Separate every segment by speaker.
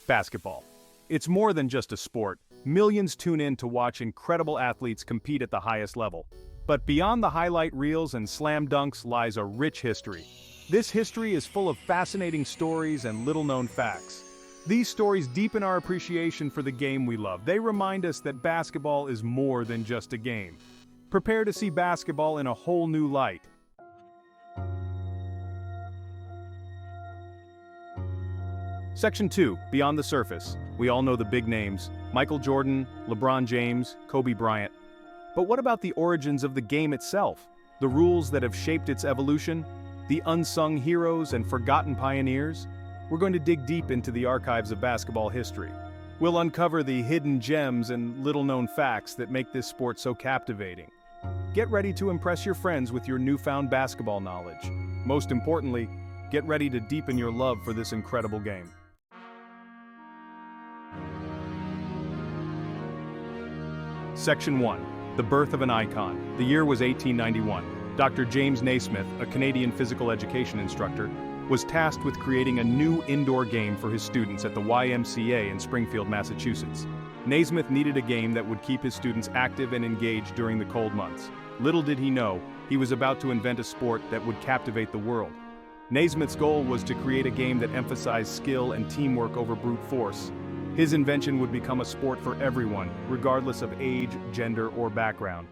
Speaker 1: Basketball. It's more than just a sport. Millions tune in to watch incredible athletes compete at the highest level. But beyond the highlight reels and slam dunks lies a rich history. This history is full of fascinating stories and little-known facts. These stories deepen our appreciation for the game we love. They remind us that basketball is more than just a game. Prepare to see basketball in a whole new light. Section 2, Beyond the Surface. We all know the big names: Michael Jordan, LeBron James, Kobe Bryant. But what about the origins of the game itself? The rules that have shaped its evolution? The unsung heroes and forgotten pioneers? We're going to dig deep into the archives of basketball history. We'll uncover the hidden gems and little-known facts that make this sport so captivating. Get ready to impress your friends with your newfound basketball knowledge. Most importantly, get ready to deepen your love for this incredible game. Section 1. The Birth of an Icon. The year was 1891. Dr. James Naismith, a Canadian physical education instructor, was tasked with creating a new indoor game for his students at the YMCA in Springfield, Massachusetts. Naismith needed a game that would keep his students active and engaged during the cold months. Little did he know, he was about to invent a sport that would captivate the world. Naismith's goal was to create a game that emphasized skill and teamwork over brute force. His invention would become a sport for everyone, regardless of age, gender, or background.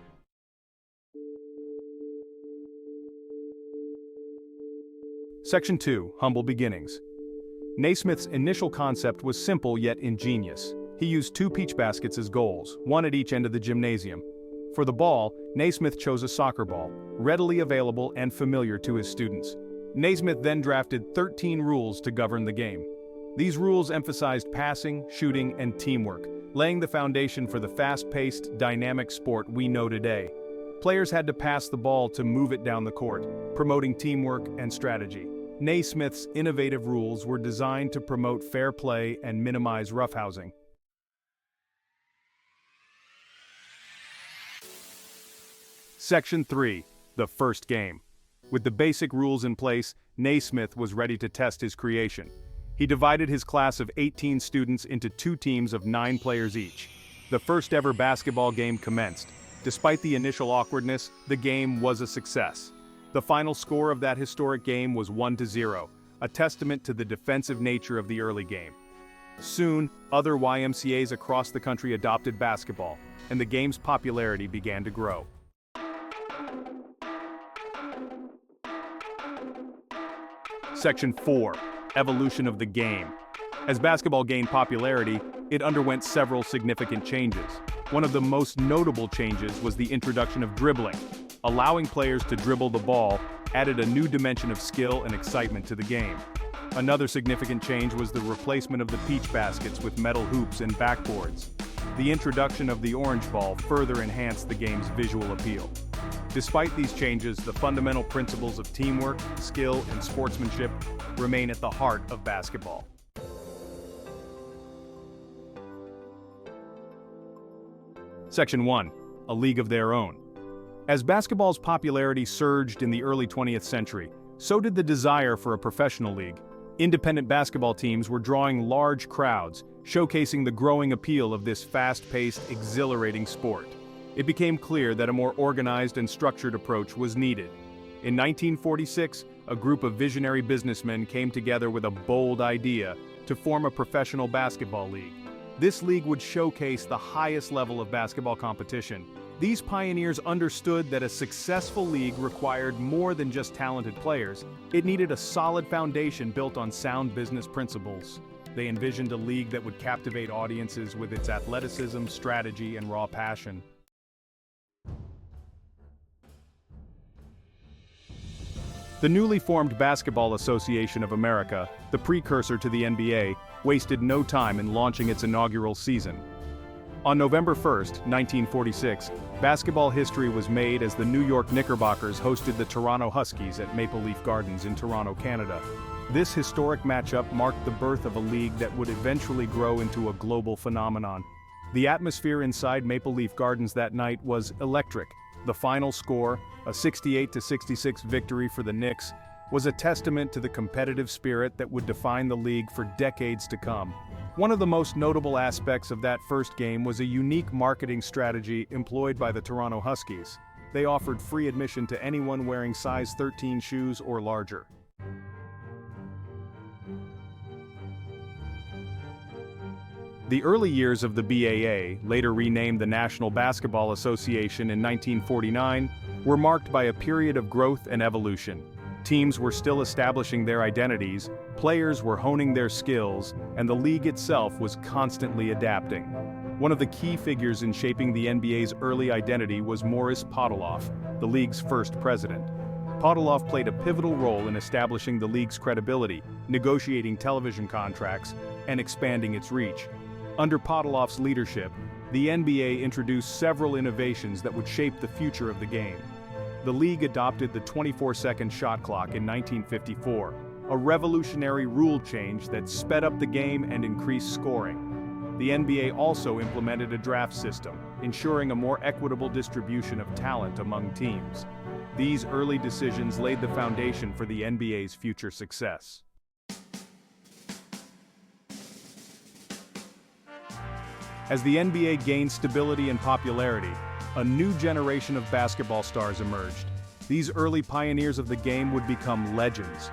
Speaker 1: Section 2. Humble Beginnings. Naismith's initial concept was simple yet ingenious. He used 2 peach baskets as goals, one at each end of the gymnasium. For the ball, Naismith chose a soccer ball, readily available and familiar to his students. Naismith then drafted 13 rules to govern the game. These rules emphasized passing, shooting, and teamwork, laying the foundation for the fast-paced, dynamic sport we know today. Players had to pass the ball to move it down the court, promoting teamwork and strategy. Naismith's innovative rules were designed to promote fair play and minimize roughhousing. Section 3. The First Game. With the basic rules in place, Naismith was ready to test his creation. He divided his class of 18 students into 2 teams of 9 players each. The first ever basketball game commenced. Despite the initial awkwardness, the game was a success. The final score of that historic game was 1-0, a testament to the defensive nature of the early game. Soon, other YMCAs across the country adopted basketball, and the game's popularity began to grow. Section 4. Evolution of the game. As basketball gained popularity, it underwent several significant changes. One of the most notable changes was the introduction of dribbling. Allowing players to dribble the ball added a new dimension of skill and excitement to the game. Another significant change was the replacement of the peach baskets with metal hoops and backboards. The introduction of the orange ball further enhanced the game's visual appeal. Despite these changes, the fundamental principles of teamwork, skill, and sportsmanship remain at the heart of basketball. Section 1. A League of Their Own. As basketball's popularity surged in the early 20th century, so did the desire for a professional league. Independent basketball teams were drawing large crowds, showcasing the growing appeal of this fast-paced, exhilarating sport. It became clear that a more organized and structured approach was needed. In 1946, a group of visionary businessmen came together with a bold idea to form a professional basketball league. This league would showcase the highest level of basketball competition. These pioneers understood that a successful league required more than just talented players. It needed a solid foundation built on sound business principles. They envisioned a league that would captivate audiences with its athleticism, strategy, and raw passion. The newly formed Basketball Association of America, the precursor to the NBA, wasted no time in launching its inaugural season. On November 1, 1946, basketball history was made as the New York Knickerbockers hosted the Toronto Huskies at Maple Leaf Gardens in Toronto, Canada. This historic matchup marked the birth of a league that would eventually grow into a global phenomenon. The atmosphere inside Maple Leaf Gardens that night was electric. The final score, a 68-66 victory for the Knicks, was a testament to the competitive spirit that would define the league for decades to come. One of the most notable aspects of that first game was a unique marketing strategy employed by the Toronto Huskies. They offered free admission to anyone wearing size 13 shoes or larger. The early years of the BAA, later renamed the National Basketball Association in 1949, were marked by a period of growth and evolution. Teams were still establishing their identities, players were honing their skills, and the league itself was constantly adapting. One of the key figures in shaping the NBA's early identity was Morris Podoloff, the league's first president. Podoloff played a pivotal role in establishing the league's credibility, negotiating television contracts, and expanding its reach. Under Podoloff's leadership, the NBA introduced several innovations that would shape the future of the game. The league adopted the 24-second shot clock in 1954, a revolutionary rule change that sped up the game and increased scoring. The NBA also implemented a draft system, ensuring a more equitable distribution of talent among teams. These early decisions laid the foundation for the NBA's future success. As the NBA gained stability and popularity, a new generation of basketball stars emerged. These early pioneers of the game would become legends.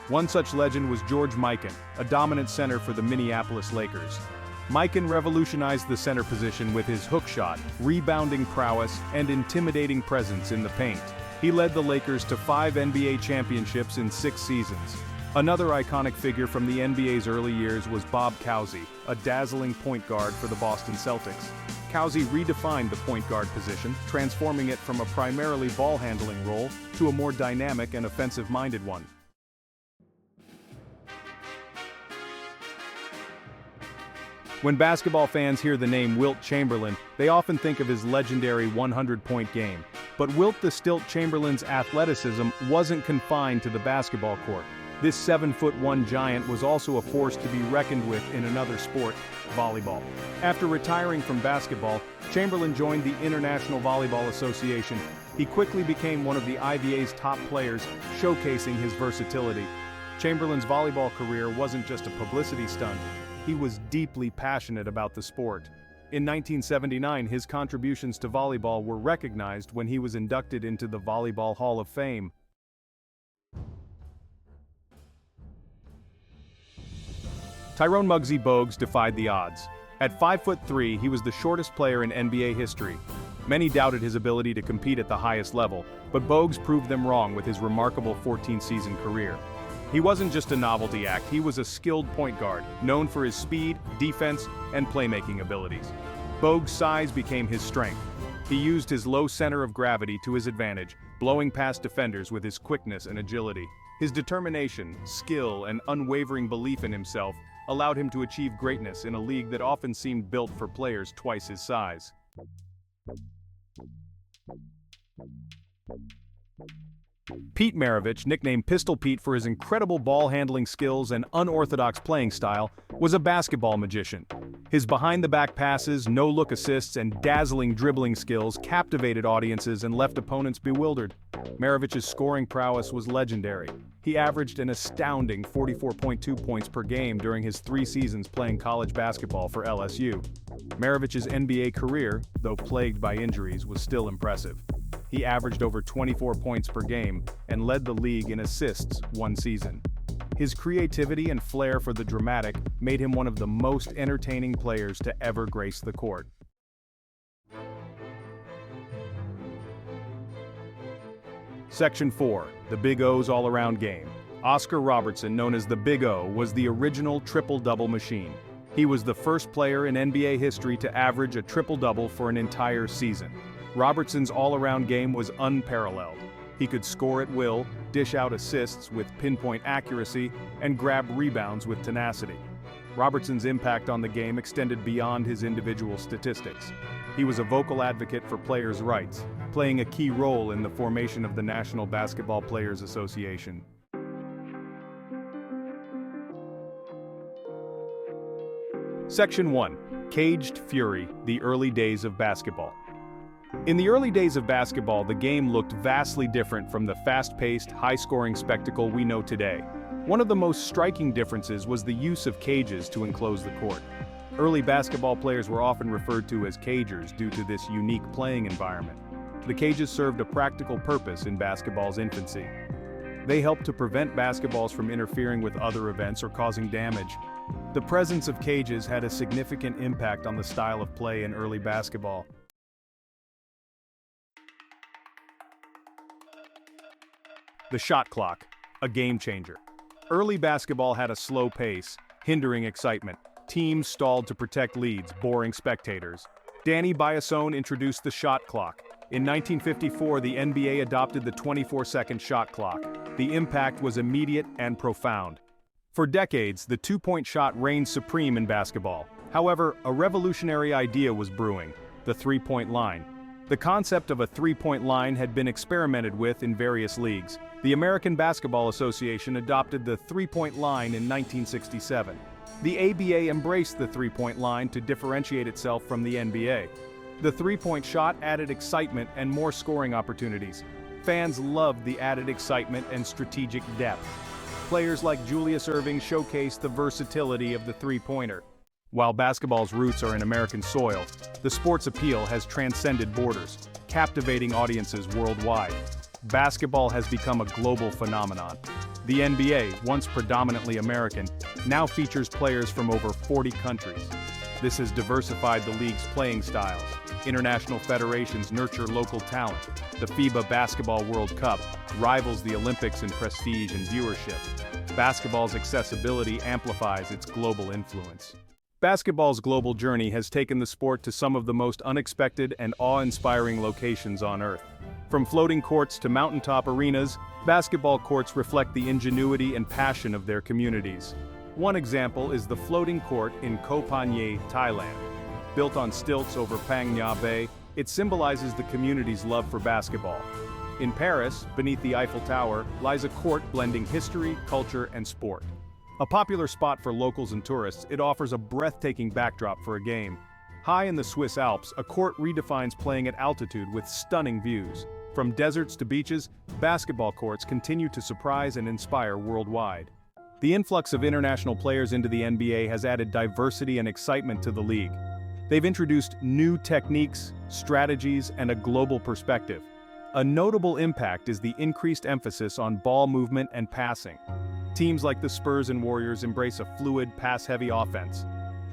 Speaker 1: One such legend was George Mikan, a dominant center for the Minneapolis Lakers. Mikan revolutionized the center position with his hook shot, rebounding prowess, and intimidating presence in the paint. He led the Lakers to 5 NBA championships in 6 seasons. Another iconic figure from the NBA's early years was Bob Cousy, a dazzling point guard for the Boston Celtics. Cousy redefined the point guard position, transforming it from a primarily ball-handling role to a more dynamic and offensive-minded one. When basketball fans hear the name Wilt Chamberlain, they often think of his legendary 100-point game. But Wilt the Stilt Chamberlain's athleticism wasn't confined to the basketball court. This 7'1" giant was also a force to be reckoned with in another sport, volleyball. After retiring from basketball, Chamberlain joined the International Volleyball Association. He quickly became one of the IVA's top players, showcasing his versatility. Chamberlain's volleyball career wasn't just a publicity stunt. He was deeply passionate about the sport. In 1979, his contributions to volleyball were recognized when he was inducted into the Volleyball Hall of Fame. Tyrone Muggsy Bogues defied the odds. At 5'3", he was the shortest player in NBA history. Many doubted his ability to compete at the highest level, but Bogues proved them wrong with his remarkable 14-season career. He wasn't just a novelty act, he was a skilled point guard, known for his speed, defense, and playmaking abilities. Bogues' size became his strength. He used his low center of gravity to his advantage, blowing past defenders with his quickness and agility. His determination, skill, and unwavering belief in himself allowed him to achieve greatness in a league that often seemed built for players twice his size. Pete Maravich, nicknamed Pistol Pete for his incredible ball-handling skills and unorthodox playing style, was a basketball magician. His behind-the-back passes, no-look assists, and dazzling dribbling skills captivated audiences and left opponents bewildered. Maravich's scoring prowess was legendary. He averaged an astounding 44.2 points per game during his 3 seasons playing college basketball for LSU. Maravich's NBA career, though plagued by injuries, was still impressive. He averaged over 24 points per game and led the league in assists one season. His creativity and flair for the dramatic made him one of the most entertaining players to ever grace the court. Section 4. The Big O's all-around game. Oscar Robertson, known as the Big O, was the original triple-double machine. He was the first player in NBA history to average a triple-double for an entire season. Robertson's all-around game was unparalleled. He could score at will, dish out assists with pinpoint accuracy, and grab rebounds with tenacity. Robertson's impact on the game extended beyond his individual statistics. He was a vocal advocate for players' rights, playing a key role in the formation of the National Basketball Players Association. Section 1. Caged Fury, the Early Days of Basketball. In the early days of basketball, the game looked vastly different from the fast-paced, high-scoring spectacle we know today. One of the most striking differences was the use of cages to enclose the court. Early basketball players were often referred to as cagers due to this unique playing environment. The cages served a practical purpose in basketball's infancy. They helped to prevent basketballs from interfering with other events or causing damage. The presence of cages had a significant impact on the style of play in early basketball. The shot clock, a game changer. Early basketball had a slow pace, hindering excitement. Teams stalled to protect leads, boring spectators. Danny Biasone introduced the shot clock. In 1954, the NBA adopted the 24-second shot clock. The impact was immediate and profound. For decades, the two-point shot reigned supreme in basketball. However, a revolutionary idea was brewing: the three-point line. The concept of a three-point line had been experimented with in various leagues. The American Basketball Association adopted the three-point line in 1967. The ABA embraced the three-point line to differentiate itself from the NBA. The three-point shot added excitement and more scoring opportunities. Fans loved the added excitement and strategic depth. Players like Julius Erving showcased the versatility of the three-pointer. While basketball's roots are in American soil, the sport's appeal has transcended borders, captivating audiences worldwide. Basketball has become a global phenomenon. The NBA, once predominantly American, now features players from over 40 countries. This has diversified the league's playing styles. International federations nurture local talent. The FIBA Basketball World Cup rivals the Olympics in prestige and viewership. Basketball's accessibility amplifies its global influence. Basketball's global journey has taken the sport to some of the most unexpected and awe-inspiring locations on Earth. From floating courts to mountaintop arenas, basketball courts reflect the ingenuity and passion of their communities. One example is the floating court in Koh Phangan, Thailand. Built on stilts over Phang Nga Bay, it symbolizes the community's love for basketball. In Paris, beneath the Eiffel Tower, lies a court blending history, culture, and sport. A popular spot for locals and tourists, it offers a breathtaking backdrop for a game. High in the Swiss Alps, a court redefines playing at altitude with stunning views. From deserts to beaches, basketball courts continue to surprise and inspire worldwide. The influx of international players into the NBA has added diversity and excitement to the league. They've introduced new techniques, strategies, and a global perspective. A notable impact is the increased emphasis on ball movement and passing. Teams like the Spurs and Warriors embrace a fluid, pass-heavy offense.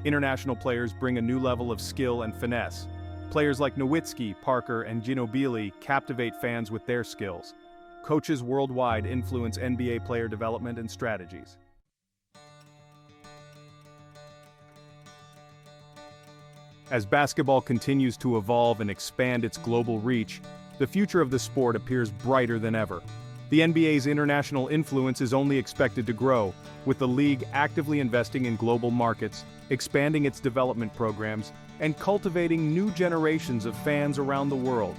Speaker 1: International players bring a new level of skill and finesse. Players like Nowitzki, Parker, and Ginobili captivate fans with their skills. Coaches worldwide influence NBA player development and strategies. As basketball continues to evolve and expand its global reach, the future of the sport appears brighter than ever. The NBA's international influence is only expected to grow, with the league actively investing in global markets, expanding its development programs, and cultivating new generations of fans around the world.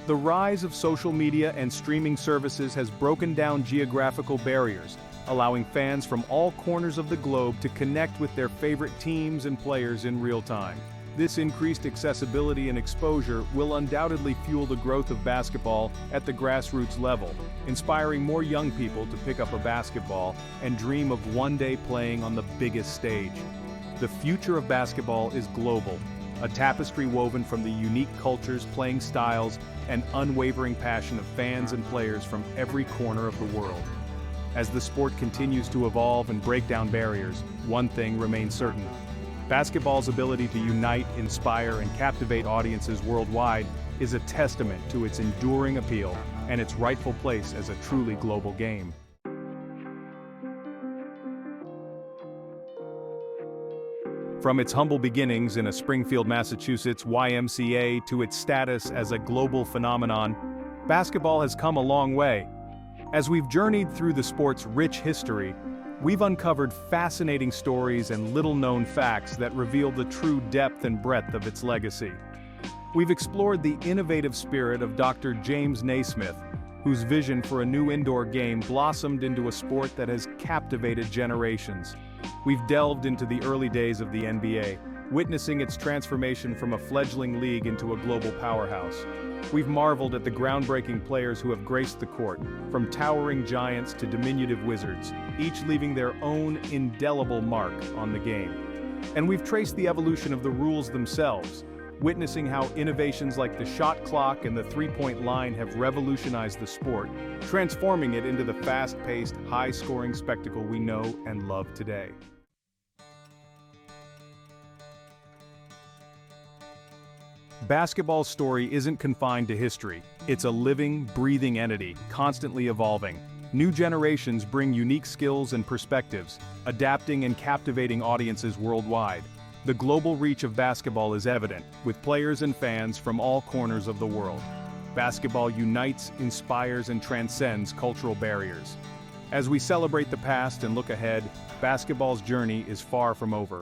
Speaker 1: The rise of social media and streaming services has broken down geographical barriers, allowing fans from all corners of the globe to connect with their favorite teams and players in real time. This increased accessibility and exposure will undoubtedly fuel the growth of basketball at the grassroots level, inspiring more young people to pick up a basketball and dream of one day playing on the biggest stage. The future of basketball is global, a tapestry woven from the unique cultures, playing styles, and unwavering passion of fans and players from every corner of the world. As the sport continues to evolve and break down barriers, one thing remains certain: basketball's ability to unite, inspire, and captivate audiences worldwide is a testament to its enduring appeal and its rightful place as a truly global game. From its humble beginnings in a Springfield, Massachusetts YMCA to its status as a global phenomenon, basketball has come a long way. As we've journeyed through the sport's rich history, we've uncovered fascinating stories and little-known facts that reveal the true depth and breadth of its legacy. We've explored the innovative spirit of Dr. James Naismith, whose vision for a new indoor game blossomed into a sport that has captivated generations. We've delved into the early days of the NBA, witnessing its transformation from a fledgling league into a global powerhouse. We've marveled at the groundbreaking players who have graced the court, from towering giants to diminutive wizards, each leaving their own indelible mark on the game. And we've traced the evolution of the rules themselves, witnessing how innovations like the shot clock and the three-point line have revolutionized the sport, transforming it into the fast-paced, high-scoring spectacle we know and love today. Basketball's story isn't confined to history. It's a living, breathing entity, constantly evolving. New generations bring unique skills and perspectives, adapting and captivating audiences worldwide. The global reach of basketball is evident, with players and fans from all corners of the world. Basketball unites, inspires, and transcends cultural barriers. As we celebrate the past and look ahead, basketball's journey is far from over.